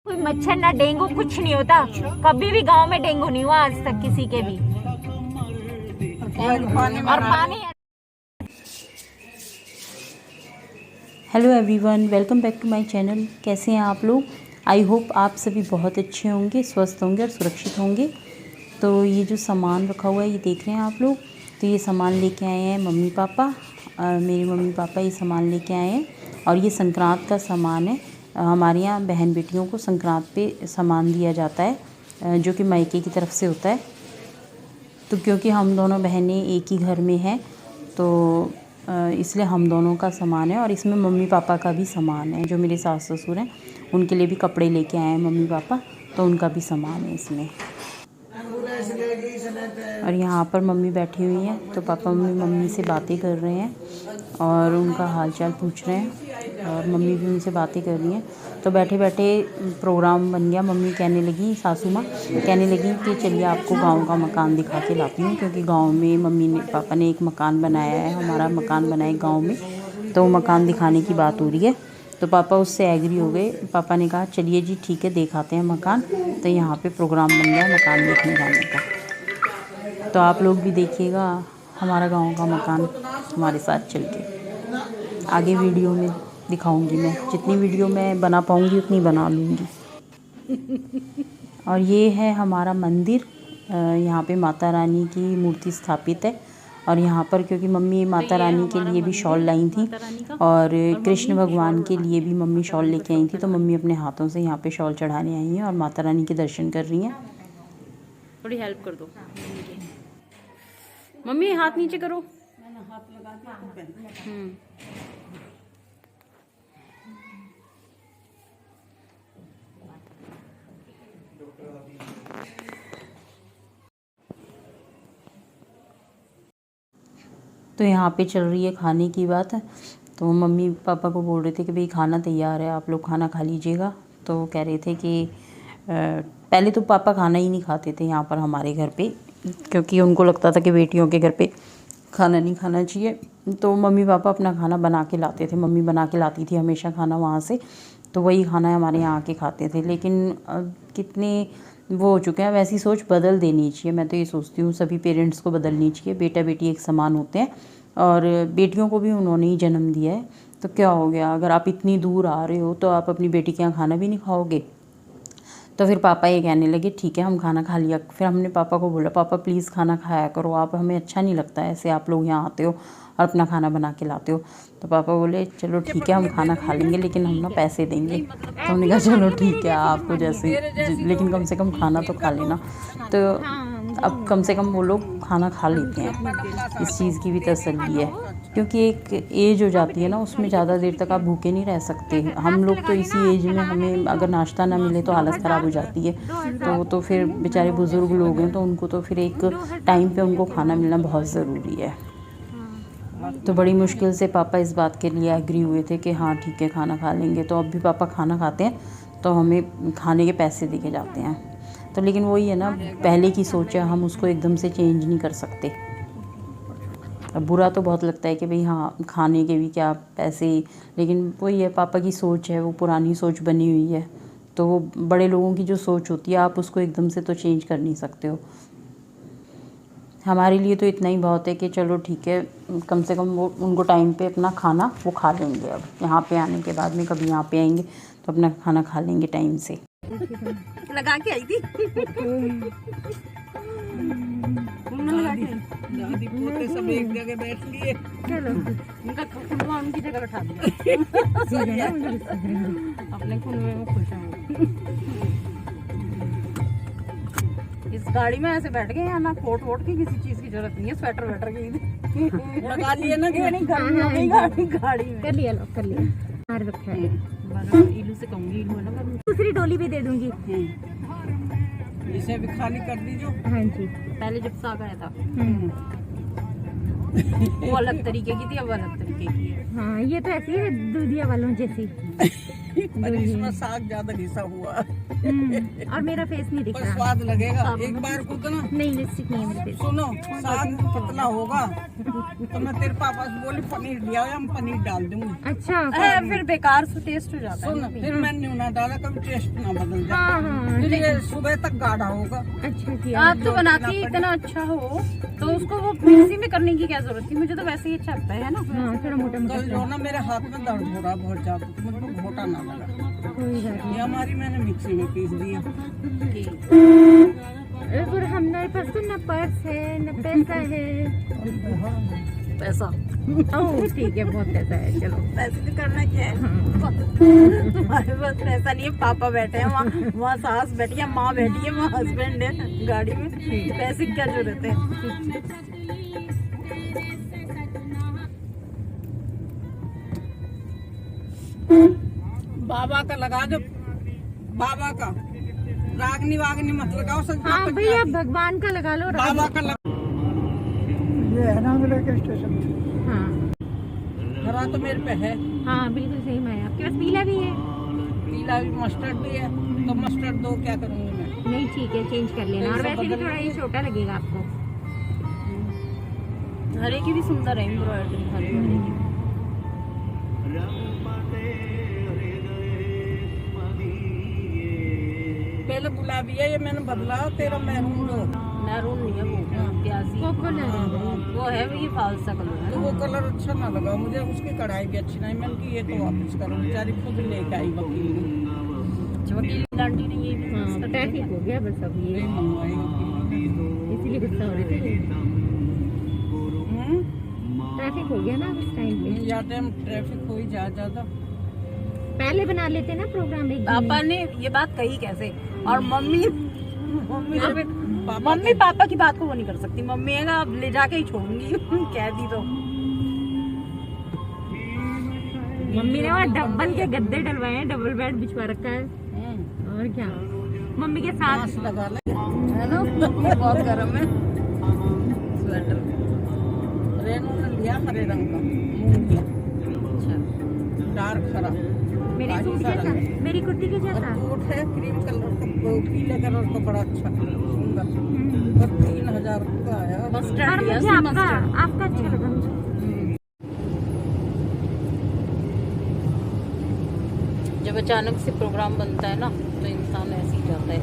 कोई मच्छर ना डेंगू कुछ नहीं होता, कभी भी गांव में डेंगू नहीं हुआ आज तक किसी के भी। और पानी। Hello everyone, welcome back to my channel. कैसे हैं आप लोग? आई होप आप सभी बहुत अच्छे होंगे, स्वस्थ होंगे और सुरक्षित होंगे। तो ये जो सामान रखा हुआ है ये देख रहे हैं आप लोग, तो ये सामान लेके आए हैं मम्मी पापा। मेरे मम्मी पापा ये सामान लेके आए हैं और ये संक्रांत का सामान है। हमारे यहाँ बहन बेटियों को संक्रांत पे सामान दिया जाता है जो कि मायके की तरफ से होता है। तो क्योंकि हम दोनों बहनें एक ही घर में हैं तो इसलिए हम दोनों का सामान है और इसमें मम्मी पापा का भी सामान है। जो मेरे सास ससुर हैं उनके लिए भी कपड़े लेके आए हैं मम्मी पापा, तो उनका भी सामान है इसमें। और यहाँ पर मम्मी बैठी हुई हैं तो पापा मम्मी से बातें कर रहे हैं और उनका हालचाल पूछ रहे हैं और मम्मी भी उनसे बातें कर रही हैं। तो बैठे बैठे प्रोग्राम बन गया। मम्मी कहने लगी, सासू माँ कहने लगी कि चलिए आपको गांव का मकान दिखा के लाती हूँ, क्योंकि गांव में मम्मी ने पापा ने एक मकान बनाया है, हमारा मकान बना है गाँव में, तो मकान दिखाने की बात हो रही है। तो पापा उससे एग्री हो गए। पापा ने कहा चलिए जी ठीक है दिखाते हैं मकान। तो यहाँ पे प्रोग्राम बन गया मकान देखने जाने का। तो आप लोग भी देखिएगा हमारा गांव का मकान हमारे साथ चल के। आगे वीडियो में दिखाऊंगी, मैं जितनी वीडियो मैं बना पाऊंगी उतनी बना लूँगी। और ये है हमारा मंदिर। यहाँ पे माता रानी की मूर्ति स्थापित है। और यहाँ पर क्योंकि मम्मी माता रानी के लिए भी शॉल लाई थी और कृष्ण भगवान के लिए भी मम्मी शॉल लेके आई थी, तो मम्मी अपने हाथों से यहाँ पे शॉल चढ़ाने आई हैं और माता रानी के दर्शन कर रही हैं। थोड़ी हेल्प कर दो मम्मी, हाथ नीचे करो। तो यहाँ पे चल रही है खाने की बात। तो मम्मी पापा को बोल रहे थे कि भाई खाना तैयार है, आप लोग खाना खा लीजिएगा। तो कह रहे थे कि पहले तो पापा खाना ही नहीं खाते थे यहाँ पर हमारे घर पे, क्योंकि उनको लगता था कि बेटियों के घर पे खाना नहीं खाना चाहिए। तो मम्मी पापा अपना खाना बना के लाते थे, मम्मी बना के लाती थी हमेशा खाना वहाँ से, तो वही खाना हमारे यहाँ आके खाते थे। लेकिन कितने वो हो चुके हैं, वैसी सोच बदल देनी चाहिए। मैं तो ये सोचती हूँ सभी पेरेंट्स को बदलनी चाहिए। बेटा बेटी एक समान होते हैं और बेटियों को भी उन्होंने ही जन्म दिया है, तो क्या हो गया अगर आप इतनी दूर आ रहे हो तो आप अपनी बेटी के यहाँ खाना भी नहीं खाओगे। तो फिर पापा ये कहने लगे ठीक है हम खाना खा लिया। फिर हमने पापा को बोला पापा प्लीज़ खाना खाया करो, आप हमें अच्छा नहीं लगता है ऐसे आप लोग यहाँ आते हो और अपना खाना बना के लाते हो। तो पापा बोले चलो ठीक है हम खाना खा लेंगे, लेकिन हम ना पैसे देंगे। तो हमने कहा चलो ठीक है आपको जैसे, लेकिन कम से कम खाना तो खा लेना। तो अब कम से कम वो लोग खाना खा लेते हैं, इस चीज़ की भी तसल्ली है। क्योंकि एक एज हो जाती है ना, उसमें ज़्यादा देर तक आप भूखे नहीं रह सकते। हम लोग तो इसी एज में हमें अगर नाश्ता ना मिले तो हालत ख़राब हो जाती है। तो फिर बेचारे बुज़ुर्ग लोग हैं तो उनको तो फिर एक टाइम पे उनको खाना मिलना बहुत ज़रूरी है। तो बड़ी मुश्किल से पापा इस बात के लिए एग्री हुए थे कि हाँ ठीक है खाना खा लेंगे। तो अब भी पापा खाना खाते हैं तो हमें खाने के पैसे दे के जाते हैं। तो लेकिन वही है ना, पहले की सोच है, हम उसको एकदम से चेंज नहीं कर सकते। अब बुरा तो बहुत लगता है कि भाई हाँ खाने के भी क्या पैसे, लेकिन वही है पापा की सोच है, वो पुरानी सोच बनी हुई है। तो वो बड़े लोगों की जो सोच होती है आप उसको एकदम से तो चेंज कर नहीं सकते हो। हमारे लिए तो इतना ही बहुत है कि चलो ठीक है कम से कम वो उनको टाइम पे अपना खाना वो खा लेंगे। अब यहाँ पे आने के बाद में कभी यहाँ पे आएंगे तो अपना खाना खा लेंगे टाइम से। लगा के आई थी दादी पोते सब एक जगह बैठ लिए। चलो उनका खुनवा उनकी जगह बैठा दिया। अपने खुनवे में खुश हूँ। इस गाड़ी में ऐसे बैठ गए हैं ना, कोट वोट की किसी चीज की जरूरत नहीं है, स्वेटर वेटर की लगा लिए ना कि नहीं गर्मी हो गई गाड़ी में। कर लिया लॉक कर लिया, मार रखा है। इलू से कहूँगी, इलू है ना, दूसरी डोली भी दे दूंगी। इसे भी खाली कर दीजिए। हाँ जी, पहले जब साग आया था वो अलग तरीके की थी, अब अलग तरीके की है। हाँ ये तो ऐसी है दूधिया वालों जैसी। पर इसमें साग ज्यादा घिसा हुआ और मेरा फेस नहीं दिख पर रहा। स्वाद लगेगा एक बार को तो ना। नहीं लिपस्टिक नहीं है मेरे फेस। सुनो साग पतला होगा तो मैं तेरे पापा से बोली पनीर लिया हम पनीर डाल दूंगी। अच्छा फिर बेकार से टेस्ट हो जाता सुन फिर मैंने ना डाला कभी टेस्ट ना बदल जाए। हाँ हाँ फिर ये सुबह तक गाढ़ा होगा। अच्छा किया। आप तो बनाती ही इतना अच्छा हो तो उसको वो मिक्सी में करने की क्या जरूरत थी? मुझे तो वैसे ही अच्छा लगता है ना। हाँ थोड़ा मोटा मोटा। कल जो ना मेरे हाथ में दर्द हो रहा बहुत ज्यादा तो मुझको घोटा ना लगा। कोई बात ये हमारी मैंने मिक्सी में पीस दिया। नहीं। और हमारे पास तो न पर्स है न पैसा है। पैसा ओह ठीक है बहुत पैसा है। चलो पैसे तो करना क्या है। हमारे पास पैसा नहीं है। पापा बैठे हैं वहाँ सास बैठी है, माँ बैठी है, वहाँ हस्बैंड है गाड़ी में। पैसे की क्या जरूरत है। बाबा का लगा दो बाबा का रागनी वागनी मत लगाओ सब। हाँ भैया भगवान का लगा लो। बाबा का लगा। ये है ना मेरे स्टेशन। हाँ हरा तो मेरे पे है। हाँ बिल्कुल सही है। आपके पास पीला भी है? पीला भी मस्टर्ड भी है तो मस्टर्ड दो क्या करूंगी मैं। नहीं ठीक है चेंज कर लेना। और वैसे भी थोड़ा ये छोटा लगेगा आपको। हरे की भी सुंदर है एम्ब्रॉयडरी हरे वाले की। पहले गुलाबी है ये मैंने बदला तेरा मैरून लो। मैरून नहीं है वो प्याजी वो है ये फालसा कलर है। तो वो कलर अच्छा ना लगा मुझे उसकी कढ़ाई भी अच्छी नहीं मैंने की ये तो वापस करो बेचारी खुद लेके आई वकील ने। वकील आंटी ने ये ट्रैफिक हो गया बस अब ये मंगवाई इसीलिए गुस्सा हो रहे थे। ट्रैफिक हो गया ना उस टाइम पे। या टाइम ट्रैफिक हो ही ज्यादा। पहले बना लेते ना प्रोग्राम एक दिन पापा ने ये बात कही कैसे। और मम्मी पापा की बात को वो नहीं कर सकती। मम्मी है अब ले जाके ही छोड़ूंगी कह दी तो। मम्मी ने वहाँ डबल के गद्दे डलवाए हैं। डबल बेड बिछवा रखा है। और क्या मम्मी के साथ मास्क लगा ले है ना। बहुत गर्म है स्वेटर। रेनू ने लिया हरे रंग का मूंग लिया अच्छा डार्क हरा। मेरी सूट जैसा मेरी कुर्ती के और जैसा। कोट है क्रीम कलर का पीले कलर का बड़ा अच्छा सुंदर और 3000 का आया। और मस्टर्ड लिया मुझे उसने आपका मस्टर्ड। आपका अच्छा लगा मुझे। जब अचानक से प्रोग्राम बनता है ना तो इंसान ऐसे ही जाता है।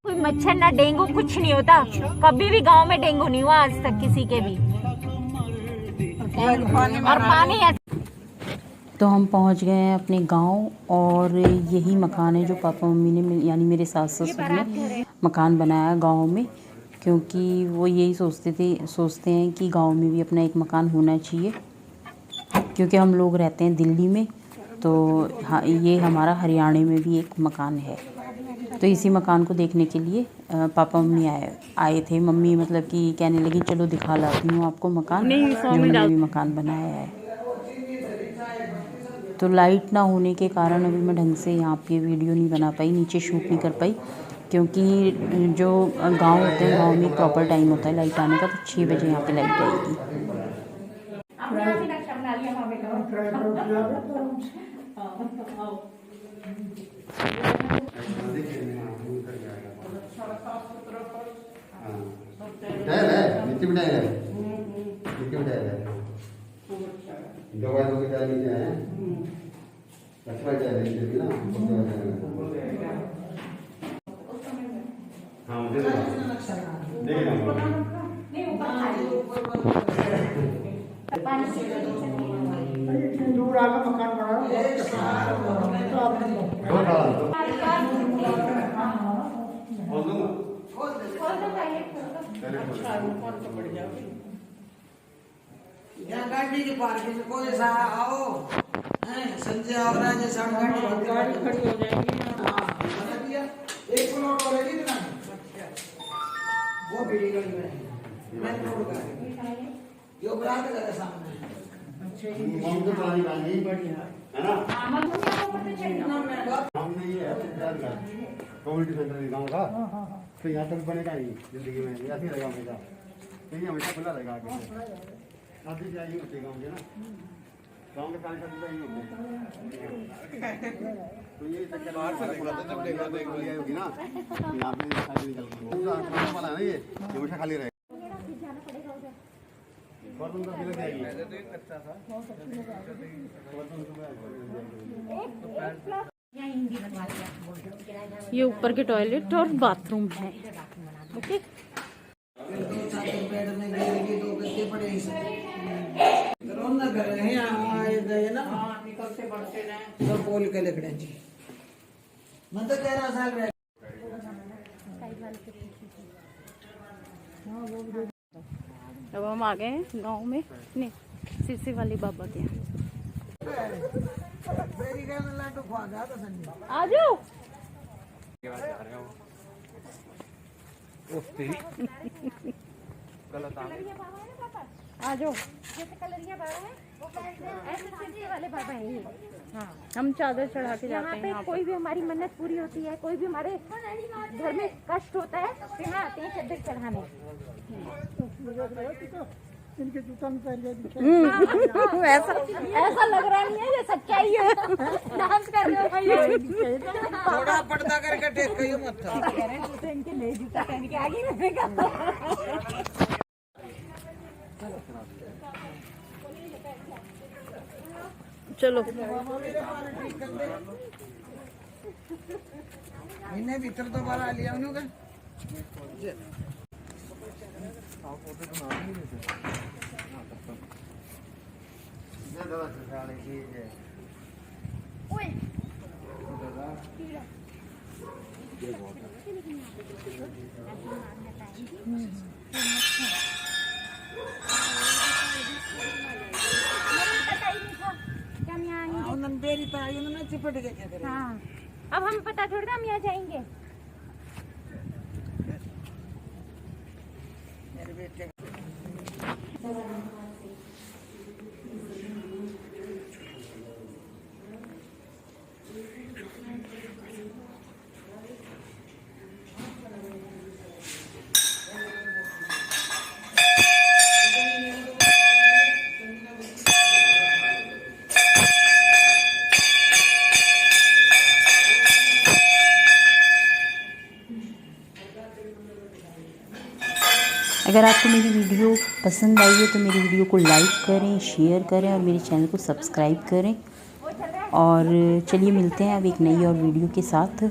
कोई मच्छर ना डेंगू कुछ नहीं होता। कभी भी गांव में डेंगू नहीं हुआ आज तक किसी के भी। और पानी तो हम पहुंच गए हैं अपने गांव और यही मकान है जो पापा मम्मी ने यानी मेरे सास ससुर ने मकान बनाया गांव में। क्योंकि वो यही सोचते हैं कि गांव में भी अपना एक मकान होना चाहिए। क्योंकि हम लोग रहते हैं दिल्ली में तो हाँ ये हमारा हरियाणा में भी एक मकान है। तो इसी मकान को देखने के लिए पापा मम्मी आए थे। मम्मी मतलब कि कहने लगी चलो दिखा लाती हूँ आपको मकान जो हमने भी मकान बनाया है। तो लाइट ना होने के कारण अभी मैं ढंग से यहाँ पे वीडियो नहीं बना पाई, नीचे शूट नहीं कर पाई। क्योंकि जो गांव होते हैं गांव में प्रॉपर टाइम होता है लाइट आने का। तो 6 बजे यहाँ पे लाइट आएगी। नीचे बिठाएगा नीचे बिठाएगा दवाई लोग क्या नीचे है अच्छा क्या नीचे भी ना हाँ दूर आकर मकान यहाँ गाड़ी की पार्किंग को जैसा आओ संजय और जैसा गाड़ी खड़ी हो जाएगी। एक फ्लोर को रहेगी ना वो बिल्डिंग में मैं फ्लोर का यो बरात का सामने बढ़िया है ना हमने ये कम्युनिटी सेंटर गाँव का तो यहाँ तक बनेगा नहीं जिंदगी में ऐसे ही रहेगा हमेशा तो ये हमेशा खुला रहेगा आगे से। आप भी जाइए होते गाँव के ना, गाँव के सारे सब यही होते हैं। तो ये चक्कर बाहर से खुला था जब देखा तो एक गोली आई होगी ना, यहाँ पे खाली निकल गई। पूरा खाने वाला है ना ये हमेशा खाली रहेगा। बर्तन तो मिल जाएगी। तो एक अच्छा था। ये ऊपर के टॉयलेट और बाथरूम है। ओके, दो छात्र बैठने के लिए दो गद्दे पड़े हैं। रोना कर रहे हैं, आए गए ना, निकलते बढ़ते रहे तो बोल के लिख रहे जी। मैं तो 13 साल रह। अब हम आ गए हैं गाँव में, नहीं सिरसी वाले बाबा के यहाँ। आ जाओ। आ जाओ। जैसे कलरिया बाबा है वो कहते हैं ऐसे सिरसी वाले बाबा हैं ये। हाँ, हम चादर चढ़ा के जाते यहाँ हैं पे यहाँ कोई भी हमारी मन्नत पूरी होती है, कोई भी हमारे घर में कष्ट होता है तो यहाँ आते हैं चादर चढ़ाने। ऐसा ऐसा लग रहा नहीं है, ये सच्चाई है। डांस कर रहे हो भाई। थोड़ा पर्दा करके टेक के मत था। इनके नए जूता पहन के आगे रहेगा। चलो इन्हें भीतर दोबारा लिया उन्होंने। उन्होंने बेरी पाई, उन्होंने चिपट गए थे। हाँ, अब हमें पता थोड़ी ना हम यहाँ जाएंगे। मेरे बेटे अगर आपको मेरी वीडियो पसंद आई है तो मेरी वीडियो को लाइक करें, शेयर करें और मेरे चैनल को सब्सक्राइब करें। और चलिए मिलते हैं अब एक नई और वीडियो के साथ।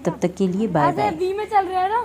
तब तक के लिए बाय बाय। बी में चल रहा है ना।